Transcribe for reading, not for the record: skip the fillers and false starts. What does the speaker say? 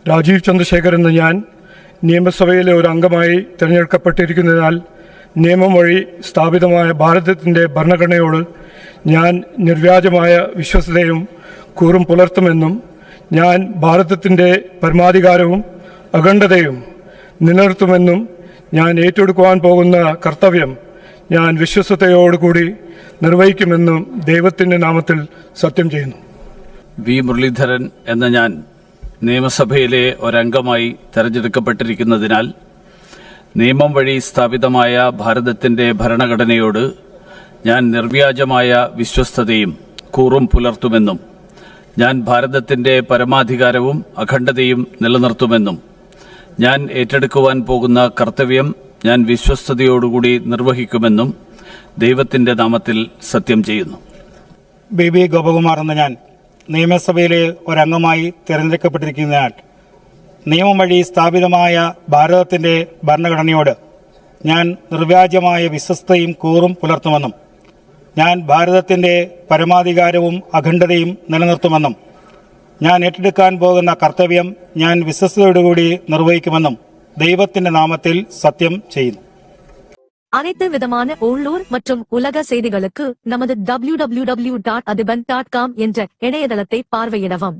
രാജീവ് ചന്ദ്രശേഖർ എന്ന ഞാൻ നിയമസഭയിലെ ഒരു അംഗമായി തിരഞ്ഞെടുക്കപ്പെട്ടിരിക്കുന്നതിനാൽ നിയമം വഴി സ്ഥാപിതമായ ഭാരതത്തിൻ്റെ ഭരണഘടനയോട് ഞാൻ നിർവ്യാജമായ വിശ്വസ്തതയും കൂറും പുലർത്തുമെന്നും ഞാൻ ഭാരതത്തിൻ്റെ പരമാധികാരവും അഖണ്ഡതയും നിലനിർത്തുമെന്നും ഞാൻ ഏറ്റെടുക്കുവാൻ പോകുന്ന കർത്തവ്യം ഞാൻ വിശ്വസ്തയോടുകൂടി നിർവഹിക്കുമെന്നും ദൈവത്തിൻ്റെ നാമത്തിൽ സത്യം ചെയ്യുന്നു. വി മുരളീധരൻ എന്ന ഞാൻ നിയമസഭയിലെ ഒരംഗമായി തെരഞ്ഞെടുക്കപ്പെട്ടിരിക്കുന്നതിനാൽ നിയമം വഴി സ്ഥാപിതമായ ഭാരതത്തിന്റെ ഭരണഘടനയോട് ഞാൻ നിർവ്യാജമായ വിശ്വസ്തതയും കൂറും പുലർത്തുമെന്നും ഞാൻ ഭാരതത്തിന്റെ പരമാധികാരവും അഖണ്ഡതയും നിലനിർത്തുമെന്നും ഞാൻ ഏറ്റെടുക്കുവാൻ പോകുന്ന കർത്തവ്യം ഞാൻ വിശ്വസ്തയോടുകൂടി നിർവഹിക്കുമെന്നും ദൈവത്തിന്റെ നാമത്തിൽ സത്യം ചെയ്യുന്നു. ബി ഗോപകുമാർ എന്ന ഞാൻ നിയമസഭയിലെ ഒരംഗമായി തിരഞ്ഞെടുക്കപ്പെട്ടിരിക്കുന്നതിനാൽ നിയമം വഴി സ്ഥാപിതമായ ഭാരതത്തിന്റെ ഭരണഘടനയോട് ഞാൻ നിർവ്യാജമായ വിശ്വസ്തയും കൂറും പുലർത്തുമെന്നും ഞാൻ ഭാരതത്തിന്റെ പരമാധികാരവും അഖണ്ഡതയും നിലനിർത്തുമെന്നും ഞാൻ ഏറ്റെടുക്കാൻ പോകുന്ന കർത്തവ്യം ഞാൻ വിശ്വസ്തയോടുകൂടി നിർവഹിക്കുമെന്നും ദൈവത്തിന്റെ നാമത്തിൽ സത്യം ചെയ്യുന്നു. அனைத்து விதமான உள்ளூர் மற்றும் உலக செய்திகளுக்கு நமது www.adiban.com என்ற இணையதளத்தை பார்வையிடவும்.